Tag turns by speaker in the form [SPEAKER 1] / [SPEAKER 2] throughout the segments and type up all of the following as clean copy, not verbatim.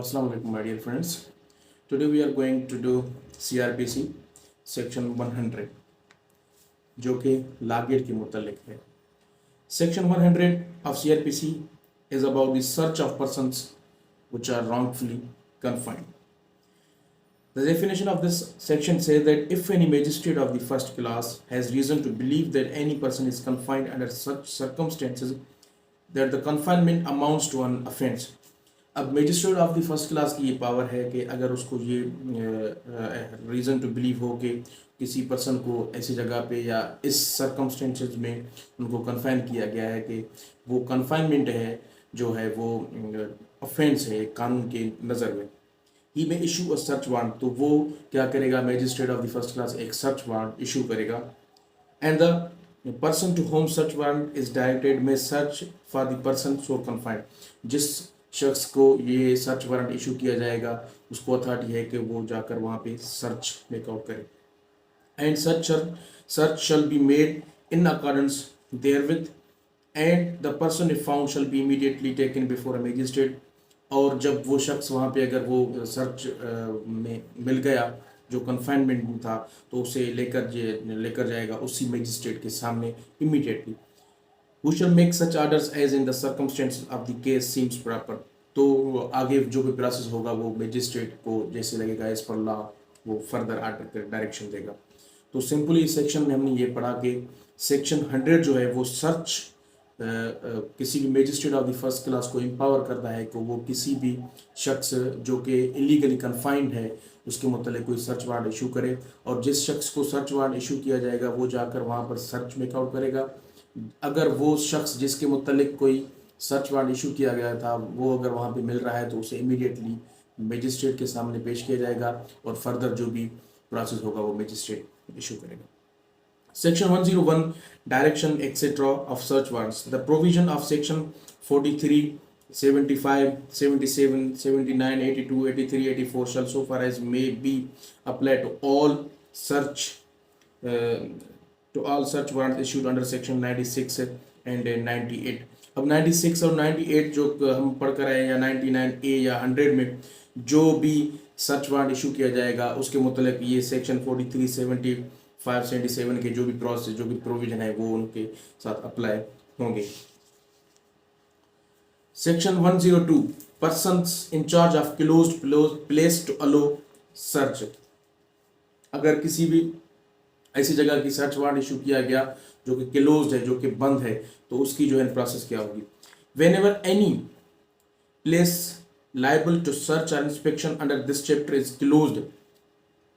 [SPEAKER 1] Assalamu alaikum, my dear friends. Today we are going to do CRPC section 100 जो कि लागेट के मुतल्लिक है. Section 100 of CRPC is about the search of persons which are wrongfully confined. The definition of this section says that if any magistrate of the first class has reason to believe that any person is confined under such circumstances that the confinement amounts to an offence. अब magistrate of the first class की ये power है कि अगर उसको ये reason to believe हो कि किसी पर्सन को ऐसी जगह पे या इस सर्कमस्टेंसेस में उनको कन्फाइन किया गया है कि वो कन्फाइनमेंट है जो है वो ऑफेंस है कानून के नज़र में, ही में इशू अ सर्च वारंट. तो वो क्या करेगा, magistrate of the first class एक सर्च वारंट इशू करेगा. And the person to whom search warrant is directed में search for the person so confined. जिस शख्स को ये सर्च वारंट इशू किया जाएगा उसको अथॉरिटी है कि वो जाकर वहाँ पे सर्च मेकआउट करे. And search shall be made in accordance therewith and the person if found shall be immediately taken before a magistrate. और जब वो शख्स वहाँ पे अगर वो सर्च में मिल गया जो कन्फाइनमेंट में था तो उसे लेकर जाएगा उसी मजिस्ट्रेट के सामने immediately. Who shall make such orders as in the circumstances of the case seems proper. तो आगे जो भी प्रोसेस होगा वो मजिस्ट्रेट को जैसे लगेगा एज पर लॉ वो फर्दर आर्डर कर डायरेक्शन देगा. तो सिंपली इस सेक्शन में हमने ये पढ़ा कि सेक्शन 100 जो है वो सर्च किसी भी magistrate of the first class को एम्पावर करता है कि वो किसी भी शख्स जो कि इलीगली कन्फाइंड है उसके मतलब कोई सर्च वारंट इशू करे, और जिस शख्स को सर्च वारंट इशू किया जाएगा वो जाकर वहाँ पर सर्च मेकआउट करेगा. अगर वो शख्स जिसके मुतल्लिक कोई सर्च वारंट इशू किया गया था वो अगर वहाँ पे मिल रहा है तो उसे इमीडिएटली मजिस्ट्रेट के सामने पेश किया जाएगा और फर्दर जो भी प्रोसेस होगा वो मजिस्ट्रेट इशू करेगा. Section 101 direction etcetera of search warrants. The provision of section 43, 75, 77, 79, 82, 83, 84 shall so far as may be applied to all search warrants issued under section 96 and 98. अब 96 और 98 जो हम पढ़ कर आए या 99A या 100 में जो भी सर्च वारंट इशू किया जाएगा उसके मतलब ये सेक्शन 43, 75, 77 के जो भी प्रोसेस जो भी प्रोविजन है वो उनके साथ अप्लाई होंगे. Section 102 persons in charge of closed place to allow search. अगर किसी भी ऐसी जगह की सर्च वारंट इशू किया गया जो कि क्लोज्ड है जो कि बंद है तो उसकी जो है प्रोसेस क्या होगी. Whenever any place liable to search or inspection under this chapter is closed.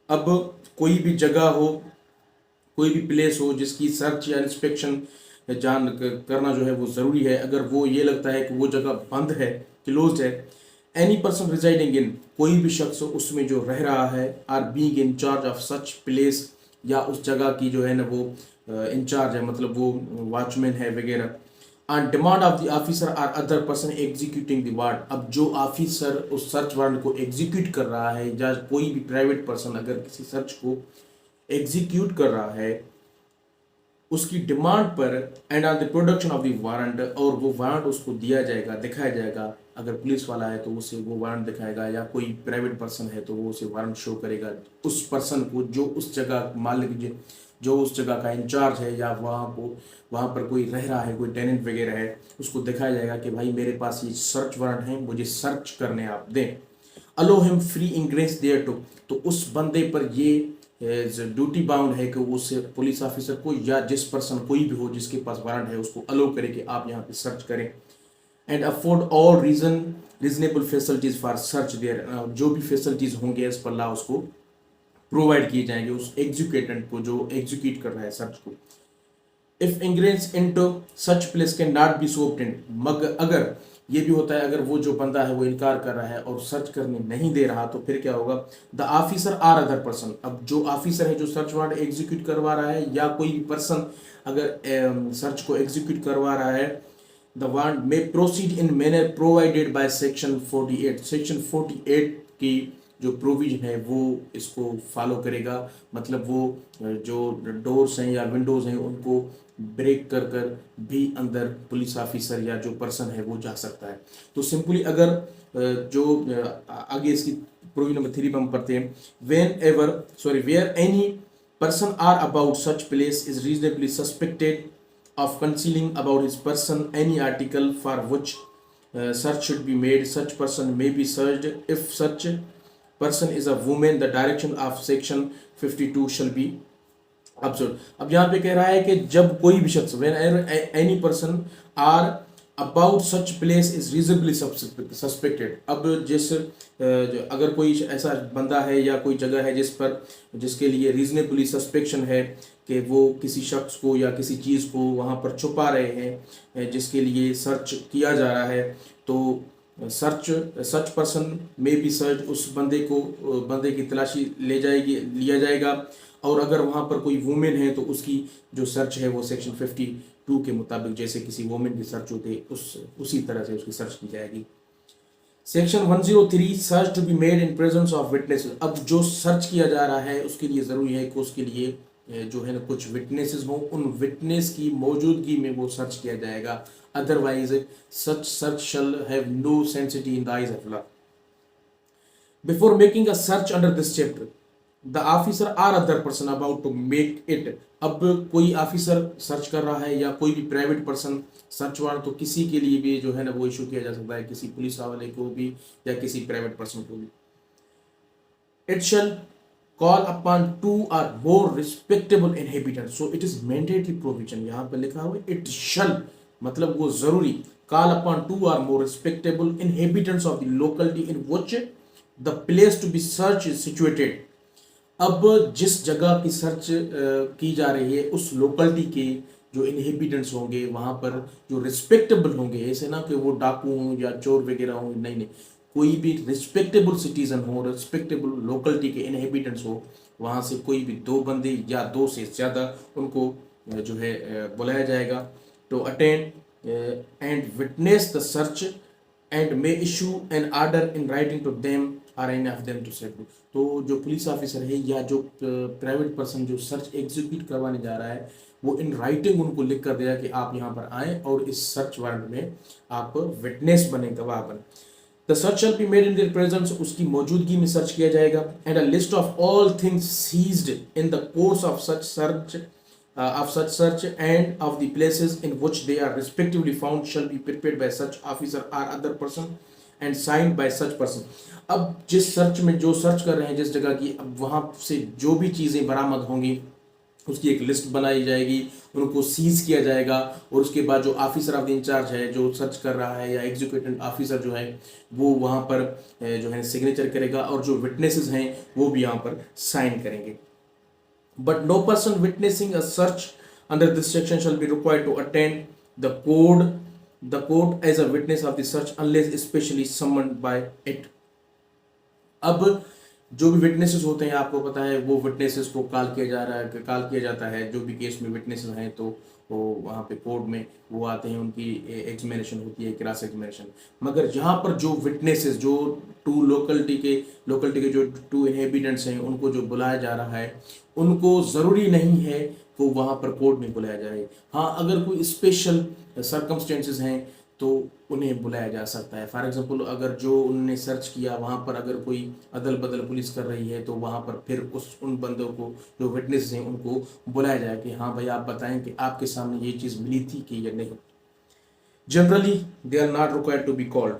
[SPEAKER 1] अब कोई भी जगह हो कोई भी प्लेस हो जिसकी सर्च या इंस्पेक्शन करना जो है वो ज़रूरी है, अगर वो ये लगता है कि वो जगह बंद है क्लोज्ड है, एनी पर्सन रिजाइडिंग इन कोई भी शख्स उसमें जो रह रहा है or being in charge of such place या उस जगह की जो है ना वो इंचार्ज है मतलब वो वॉचमैन है वगैरह, on demand of the officer or other person executing the warrant. अब जो ऑफिसर उस सर्च वारंट को एग्जीक्यूट कर रहा है या कोई भी प्राइवेट पर्सन अगर किसी सर्च को एग्जीक्यूट कर रहा है उसकी डिमांड पर and on the production of the warrant, और वो वारंट उसको दिया जाएगा दिखाया जाएगा. अगर पुलिस वाला है तो उसे वो वारंट दिखाएगा या कोई प्राइवेट पर्सन है तो वो उसे वारंट शो करेगा उस पर्सन को जो उस जगह मालिक जो उस जगह का इंचार्ज है या वहाँ पर कोई रह रहा है कोई टेनेंट वगैरह है उसको दिखाया जाएगा कि भाई मेरे पास ये सर्च वारंट है मुझे सर्च करने आप दें. Allow him free ingress thereto. तो उस बंदे पर ये ड्यूटी बाउंड है कि उस पुलिस ऑफिसर को या जिस पर्सन कोई भी हो जिसके पास वारंट है उसको अलो करे कि आप यहाँ पे सर्च करें. And afford all reasonable facilities for search there. जो भी फैसिलिटीज होंगे इस पर ला उसको प्रोवाइड किए जाएंगे उस एग्जीक्यूटेंट को जो एग्जीक्यूट कर रहा है सर्च को. If ingress into such place can not be so obtained. मगर अगर ये भी होता है अगर वो जो बंदा है वो इनकार कर रहा है और सर्च करने नहीं दे रहा तो फिर क्या होगा. The officer or other person. अब जो ऑफिसर है जो सर्च वारंट एग्जीक्यूट करवा रहा है या कोई भी पर्सन अगर सर्च को एग्जीक्यूट करवा रहा है the warrant may proceed in manner provided by section 48. Section 48 की जो प्रोविजन है वो इसको फॉलो करेगा, मतलब वो जो डोर्स हैं या विंडोज़ हैं उनको ब्रेक कर कर भी अंदर पुलिस ऑफिसर या जो पर्सन है वो जा सकता है। तो सिंपली अगर जो आगे इसकी प्रोविजन नंबर 3 में हम पढ़ते हैं, where any person or about such place is reasonably suspected of concealing about his person any article for which search should be made, such person may be searched. If such person is a woman, the direction of section 52 shall be observed. अब यहाँ पे कह रहा है कि जब कोई भी शख्स whenever any person or about such place is reasonably suspected, अब अगर कोई ऐसा बंदा है या कोई जगह है जिसके लिए रीजनेबली सस्पेक्शन है कि वो किसी शख्स को या किसी चीज़ को वहाँ पर छुपा रहे हैं, जिसके लिए सर्च किया जा रहा है, तो सच पर्सन में भी सर्च, उस बंदे की तलाशी लिया जाएगा। और अगर वहाँ पर कोई वुमेन है तो उसकी जो सर्च है वो सेक्शन 52 के मुताबिक जैसे किसी वुमेन की सर्च होती है उसी तरह से उसकी सर्च की जाएगी। Section 103 search to be made in presence of witnesses. अब जो सर्च किया जा रहा है उसके लिए ज़रूरी है कि उसके लिए जो है ना कुछ विटनेसेस हों, उन विटनेस की मौजूदगी में वो सर्च किया जाएगा, otherwise such search shall have no sanctity in the eyes of law. Before making a search under this chapter the officer or other person about to make it. अब कोई ऑफिसर सर्च कर रहा है या कोई भी प्राइवेट पर्सन सर्च वारंट तो किसी के लिए भी जो है ना वो इशू किया जा सकता है, किसी पुलिस वाले को भी या किसी प्राइवेट पर्सन को भी। It shall call upon 2 or more respectable inhabitants, so it is mandatory provision, यहाँ पे लिखा हुआ है इट शैल मतलब वो जरूरी, call upon 2 or more respectable inhabitants of the locality in which the place to be search is situated. अब जिस जगह की सर्च की जा रही है उस लोकलिटी के जो इनहेबिटेंट्स होंगे वहाँ पर जो रिस्पेक्टेबल होंगे, ऐसे ना कि वो डाकू हों या चोर वगैरह हों, नहीं, कोई भी रिस्पेक्टेबल सिटीजन हो, रिस्पेक्टेबल लोकलिटी के इनहेबिटेंट्स हो, वहाँ से कोई भी 2 बंदे या 2 से ज़्यादा उनको जो है बुलाया जाएगा to attend and witness the search and may issue an order in writing to them or any of them to set. तो जो पुलिस ऑफिसर है या जो प्राइवेट पर्सन जो सर्च एग्जीक्यूट करवाने जा रहा है वो इन राइटिंग उनको लिख कर देगा कि आप यहाँ पर आए और इस सर्च वारंट में आप विटनेस बने, गवाह बने। The search shall be made in their presence, उसकी मौजूदगी में सर्च किया जाएगा। And a list of all things seized in the course of such search and of the places in which they are respectively found shall be prepared by such officer or other person and signed by such person. अब जिस search में जो search कर रहे हैं जिस जगह की, अब वहां से जो भी चीजें बरामद होंगी उसकी एक लिस्ट बनाई जाएगी, उनको सीज किया जाएगा और उसके बाद जो ऑफिसर ऑफ द इंचार्ज है जो सर्च कर रहा है या एग्जीक्यूटिव ऑफिसर जो है वो वहां पर जो है सिग्नेचर करेगा और जो विटनेसेस हैं वो भी यहाँ पर साइन करेंगे। But no person witnessing a search under this section shall be required to attend the court as a witness of the search unless specially summoned by it. अब जो भी विटनेसेस होते हैं आपको पता है वो विटनेसेस को कॉल किया जाता है। जो भी केस में विटनेसेस हैं तो वो वहाँ पे कोर्ट में वो आते हैं, उनकी एग्जामिनेशन होती है, क्रॉस एग्जामिनेशन। मगर यहाँ पर जो विटनेसेस जो लोकलिटी के जो 2 इनहेबिटेंट्स हैं उनको जो बुलाया जा रहा है उनको ज़रूरी नहीं है वो वहाँ पर कोर्ट में बुलाया जाए। हाँ, अगर कोई स्पेशल सर्कमस्टेंसेस हैं तो उन्हें बुलाया जा सकता है। फॉर एग्जांपल अगर जो उन्होंने सर्च किया वहाँ पर अगर कोई अदल बदल पुलिस कर रही है तो वहाँ पर फिर उन बंदों को जो विटनेस हैं उनको बुलाया जाए कि हाँ भाई आप बताएं कि आपके सामने ये चीज़ मिली थी कि या नहीं। Generally they are not required to be called.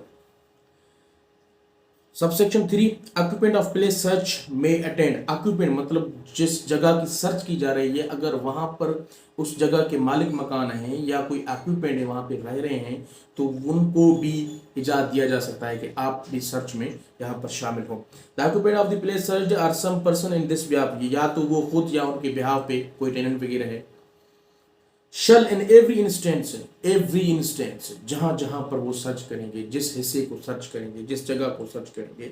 [SPEAKER 1] Subsection 3 occupant of place search में अटेंड। ऑक्यूपेंट मतलब जिस जगह की सर्च की जा रही है अगर वहां पर उस जगह के मालिक मकान हैं या कोई ऑक्यूपेंट है वहां पे रह रहे हैं तो उनको भी इजाज़त दिया जा सकता है कि आप भी सर्च में यहाँ पर शामिल हो। The occupant of the place search or some person in this behalf, या तो वो खुद या उनके बिहाफ पे कोई टेनेंट वगैरह है। शल इन एवरी इंस्टेंस जहां जहां पर वो सर्च करेंगे, जिस हिस्से को सर्च करेंगे, जिस जगह को सर्च करेंगे,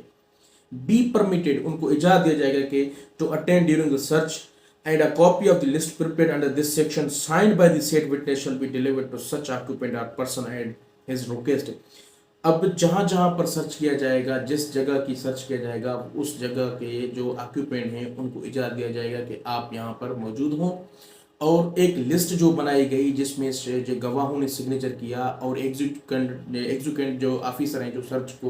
[SPEAKER 1] बी परमिटेड उनको इजाज़त दिया जाएगा कि to attend during the search and a copy of the list prepared under this section signed by the said witness shall be delivered to such occupant और पर्सन एट हिज रिक्वेस्ट। अब जहाँ जहाँ पर सर्च किया जाएगा, जिस जगह की सर्च किया जाएगा, उस जगह के जो ऑक्यूपेंट हैं उनको इजाज़त दिया जाएगा कि आप यहाँ पर मौजूद हों। और एक लिस्ट जो बनाई गई जिसमें से जो गवाहों ने सिग्नेचर किया और एग्जीक्यूटेंट जो ऑफिसर हैं जो सर्च को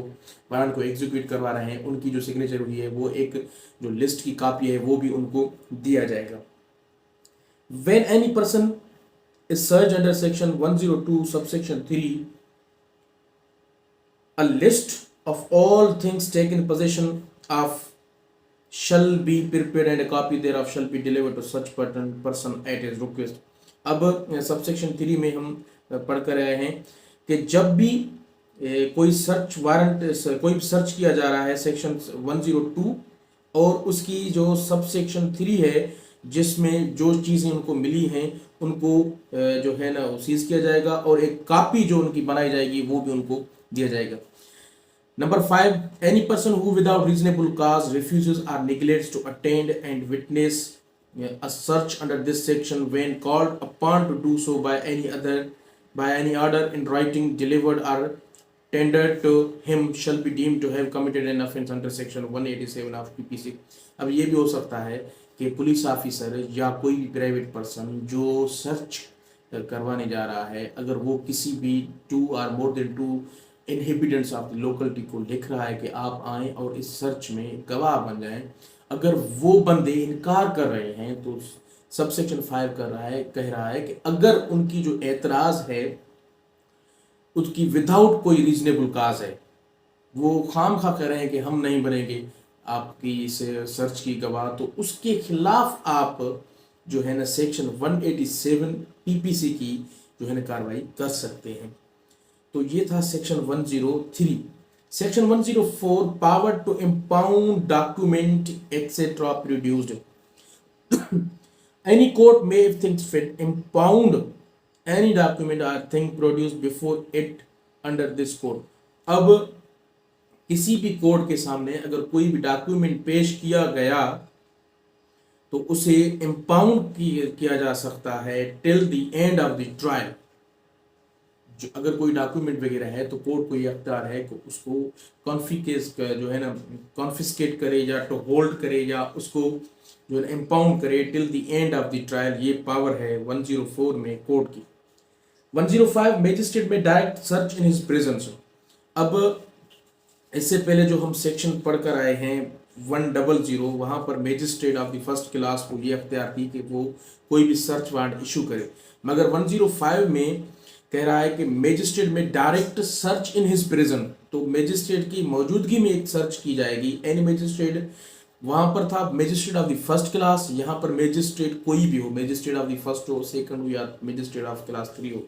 [SPEAKER 1] वारंट को एग्जीक्यूट करवा रहे हैं, उनकी जो सिग्नेचर हुई है वो एक जो लिस्ट की कॉपी है वो भी उनको दिया जाएगा। When any person is searched under section 102 subsection 3, a list of all things taken in possession of shall be prepared and a copy thereof shall be delivered to such person at his request। अब subsection 3 में हम पढ़ कर रहे हैं कि जब भी कोई सर्च वारंट कोई सर्च किया जा रहा है सेक्शन 102 और उसकी जो सबसेक्शन 3 है जिसमें जो चीज़ें उनको मिली हैं उनको जो है ना सीज किया जाएगा और एक कॉपी जो उनकी बनाई जाएगी वो भी उनको दिया जाएगा। Number 5, any person who without reasonable cause refuses or neglects to attend and witness a search under this section when called upon to do so by any order in writing delivered or tendered to him shall be deemed to have committed an offence under section 187 of PPC। अब ये भी हो सकता है कि police officer या कोई भी प्राइवेट पर्सन जो सर्च करवाने जा रहा है, अगर वो किसी भी 2 or more than 2 inhabitants of the locality को लिख रहा है कि आप आएँ और इस सर्च में गवाह बन जाएं, अगर वो बंदे इनकार कर रहे हैं तो सबसेक्शन 5 कह रहा है कि अगर उनकी जो एतराज़ है उसकी विदाउट कोई रीजनेबल काज है, वो खामखा कह रहे हैं कि हम नहीं बनेंगे आपकी इस सर्च की गवाह, तो उसके खिलाफ आप जो है ना सेक्शन 187 पीपीसी की जो है ना कार्रवाई कर सकते हैं। तो ये था section 103। Section 104, power to impound document etc produced। Any court may if things fit impound any document or thing produced before it under this code। अब किसी भी कोर्ट के सामने अगर कोई भी डॉक्यूमेंट पेश किया गया तो उसे इम्पाउंड किया जा सकता है till the end of the trial. जो अगर कोई डॉक्यूमेंट वगैरह है तो कोर्ट को ये अख्तियार है कि उसको कॉन्फिस्केट करे या तो होल्ड करे या उसको जो है इम्पाउंड करे till the end of the trial. ये पावर है 104 में कोर्ट की। 105, मजिस्ट्रेट में direct search in his presence. अब इससे पहले जो हम सेक्शन पढ़कर आए हैं 100, वहाँ पर magistrate of the first class को ये अख्तियार थी कि वो कोई भी सर्च वारंट इशू करे, मगर 105 में कह रहा है कि मजिस्ट्रेट में direct search in his presence, तो मजिस्ट्रेट की मौजूदगी में एक सर्च की जाएगी। एनी मजिस्ट्रेट, वहाँ पर था magistrate of the first class, यहाँ पर मजिस्ट्रेट कोई भी हो, मजिस्ट्रेट ऑफ द फर्स्ट हो, सेकंड हो या मजिस्ट्रेट ऑफ क्लास 3 हो।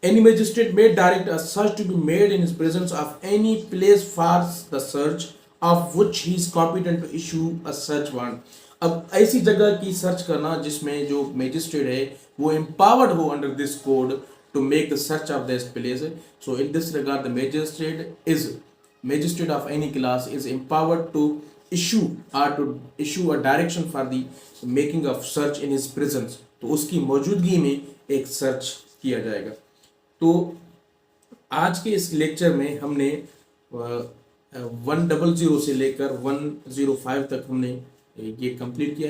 [SPEAKER 1] Any magistrate may direct a search to be made in his presence of any place for the search of which he is competent to issue a search warrant। अब ऐसी जगह की search करना जिसमें जो magistrate है वो empowered हो under this code to make the search of this place। So in this regard the magistrate of any class is empowered to issue a direction for the making of search in his presence। तो उसकी मौजूदगी में एक search किया जाएगा। तो आज के इस लेक्चर में हमने 100 से लेकर 105 तक हमने ये कंप्लीट किया है।